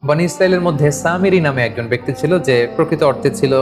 বনী ইসরায়েলের মধ্যে সামিরি নামে একজন ব্যক্তি ছিল যে প্রকৃত অর্থে ছিল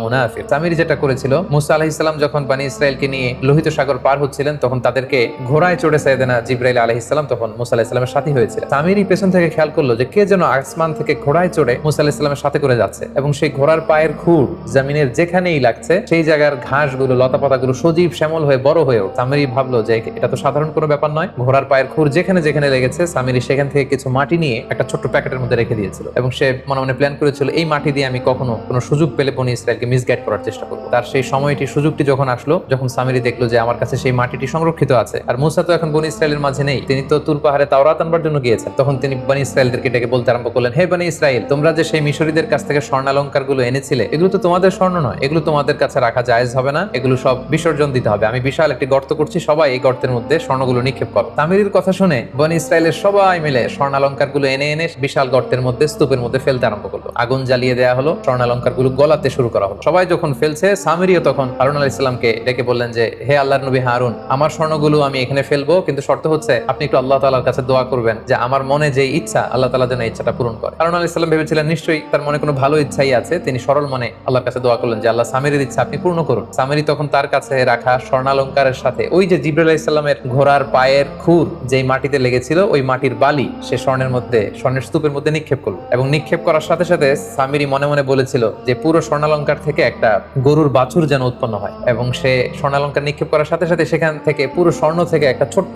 মুনাফিক। সামিরি যেটা করেছিল, মুসা আলাইহিস সালাম যখন বনী ইসরায়েলকে নিয়ে লোহিত সাগর পার হচ্ছিলেন তখন তাদেরকে ঘোড়ায় চড়ে সাইয়েদনা জিবরাইল আলাইহিস সালাম তখন মুসা আলাইহিস সালামের সাথী হয়েছিল। সামিরি পেছন থেকে খেয়াল করলো যে কে যেন আসমান থেকে ঘোড়ায় চড়ে মুসা আলাইহিস সালামের সাথে করে যাচ্ছে এবং সেই ঘোড়ার পায়ের খুর জমিনের যেখানেই লাগছে সেই জায়গার ঘাসগুলো লতাপাতাগুলো সজীব শ্যামল হয়ে বড় হয়ে ওঠে। সামিরি ভাবলো যে এটা তো সাধারণ কোনো ব্যাপার নয়, ঘোড়ার পায়ের খুর যেখানে যেখানে লেগেছে সামিরি সেখান থেকে কিছু মাটি নিয়ে একটা ছোট্ট প্যাকেটের মধ্যে রেখে দিয়েছিল এবং সে মনে মনে প্ল্যান করেছিল এই মাটি দিয়ে আমি কখনো কোনো সুযোগ পেলে বনী ইসরায়েলকে মিসগাইড করার চেষ্টা করবো। তার সেই সময়টি সুযোগটি যখন আসলো, যখন সামিরি দেখলো যে আমার কাছে সেই মাটিটি সংরক্ষিত আছে আর মুসা তো এখন বনী ইসরায়েলের মাঝে নেই, তিনি তো তুর পাহাড়ে তাওরাত আনবার জন্য গিয়েছেন, তখন তিনি বনী ইসরায়েলদেরকে ডেকে বলতে আরম্ভ করলেন, হে বনী ইসরায়েল, তোমরা যে সেই মিশরীদের কাছ থেকে স্বর্ণালঙ্কার গুলো এনেছিলে এগুলো তো তোমাদের স্বর্ণ নয়, এগুলো তোমাদের কাছে রাখা জায়েজ হবে না, এগুলো সব বিসর্জন দিতে হবে। আমি বিশাল একটি গর্ত করছি, সবাই এই গর্তের মধ্যে স্বর্ণগুলো নিক্ষেপ করো। সামিরির কথা শুনে বনী ইসরায়েলের সবাই মিলে স্বর্ণালঙ্কার গুলো এনে এনে বিশাল গর্তের মধ্যে স্তূপের মধ্যে ফেলতে আরম্ভ করলো। আগুন জ্বালিয়ে দেওয়া হলো, স্বর্ণালঙ্কার গুলো গলাতে শুরু করা হলো। সবাই যখন ফেলছে, সামিরিও তখন হারুন আলাইহিস সালামকে ডেকে বললেন যে হে আল্লাহর নবী হারুন, আমার স্বর্ণগুলো আমি এখানে ফেলবো, কিন্তু শর্ত হচ্ছে আপনি একটু আল্লাহ তাআলার কাছে দোয়া করবেন যে আমার মনে যে ইচ্ছা আল্লাহ তাআলা যেন ইচ্ছাটা পূরণ করে। হারুন আলাইহিস সালাম ভেবেছিলেন নিশ্চয়ই তার মনে কোনো ভালো ইচ্ছাই আছে, তিনি সরল মনে আল্লাহর কাছে দোয়া করলেন যে আল্লাহ সামিরির ইচ্ছা আপনি পূর্ণ করুন। সামিরি তখন তার কাছে রাখা স্বর্ণালঙ্কারের সাথে ওই যে জিবরাইল আলাইহিস সালামের ঘোড়ার পায়ের খুর যেই মাটিতে লেগেছিল ওই মাটির বালি সে স্বর্ণের স্তূপের মধ্যে নিক্ষেপ করলো এবং নিক্ষেপ করার সাথে সাথে সামিরি মনে মনে বলেছিল যে পুরো স্বর্ণালঙ্কার থেকে একটা গরুর বাছুর যেন উৎপন্ন হয় এবং সে স্বর্ণালঙ্কার নিক্ষেপ করার সাথে সাথে সেখান থেকে পুরো স্বর্ণ থেকে একটা ছোট্ট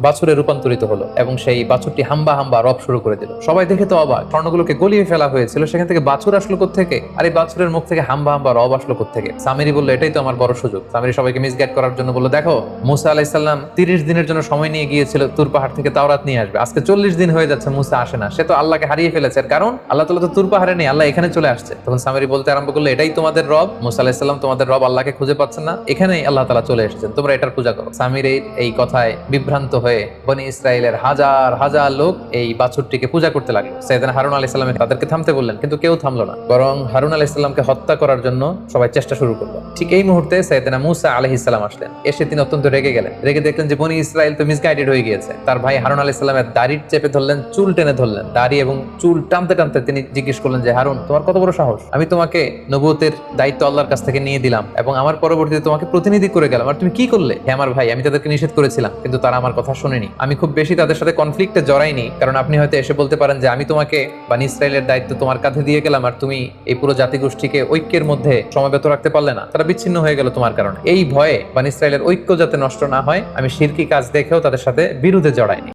বাছুরে রূপান্তরিত হলো এবং সেই বাছুরটি হাম্বা হাম্বা রব শুরু করে দিল। সবাই দেখে তো অবাক, স্বর্ণগুলোকে গলিয়ে ফেলা হয়েছিল, সেখান থেকে বাছুর আসলো কোত্থেকে, আর এই বাছুরের মুখ থেকে হাম্বা হাম্বা রব আসলো কোত্থেকে। সামিরি বললো এটাই তো আমার বড় সুযোগ। সামিরি সবাইকে মিসগাইড করার জন্য বললো, দেখো মুসা আলাইহিস সালাম 30 দিনের জন্য সময় নিয়ে গিয়েছিল তুর পাহাড় থেকে তাওরাত নিয়ে আসবে, আজকে 40 দিন হয়ে যাচ্ছে মুসা আসে না, সে তো আল্লাহকে হারিয়ে ফেলেছে, কারণ আল্লাহ তাআলা তো তুর পাহাড়ে নেই, আল্লাহ এখানে চলে আসছে। তখন সামিরি বলতে আরম্ভ করলো, এটাই তোমাদের রব, মুসা আলাইহিস সালাম তোমাদের রব আল্লাহকে খুঁজে পাচ্ছেন না, এখানেই আল্লাহ তাআলা চলে এসেছেন, তোমরা এটার পূজা করো। সামিরির এই কথায় বিভ্রান্ত হয়ে বনী ইসরায়েলের হাজার হাজার লোক এই বাছুরটিকে পূজা করতে লাগলো। সাইয়েদনা হারুন আলাইহিস সালাম তাদেরকে থামতে বললেন, কিন্তু কেউ থামলো না, বরং হারুন আলাইহিস সালামকে হত্যা করার জন্য সবাই চেষ্টা শুরু করলো। ঠিক এই মুহূর্তে সাইয়েদনা মুসা আলাইহিস সালাম আসলেন। এসে তিনি অত্যন্ত রেগে গেলেন। রেগে দেখলেন যে বনী ইসরায়েল তো মিসগাইডেড হয়ে গিয়েছে। তার ভাই হারুন আলাইহিস সালামের দাড়ি চেপে ধরলেন, চুল টেনে ধরলেন, দাড়ি এবং চুল টানতে টানতে তিনি জিজ্ঞেস করলেন যে হারুন, তোমার কত বড় সাহস, আমি তোমাকে নবুয়তের দায়িত্ব আল্লাহর কাছ থেকে নিয়ে দিলাম এবং আমার পরবর্তীতে তোমাকে প্রতিনিধি করে গেলাম, আর তুমি কি করলে? হে আমার ভাই, আমি তাদেরকে নিষেধ করেছিলাম কিন্তু তারা আমার কথা শোনেনি। আমি খুব বেশি তাদের সাথে কনফ্লিক্টে জড়াইনি, কারণ আপনি হয়তো এসে বলতে পারেন যে আমি তোমাকে বনী ইসরায়েলের দায়িত্ব তোমার কাঁধে দিয়ে গেলাম আর তুমি এই পুরো জাতিগোষ্ঠীকে ঐক্যের মধ্যে সমবেত রাখতে পারলে না, তারা বিচ্ছিন্ন হয়ে গেল তোমার কারণে। এই ভয়ে বনী ইসরায়েলের ঐক্য যাতে নষ্ট না হয় আমি শিরকি কাজ দেখেও তাদের সাথে বিরোধে জড়াইনি।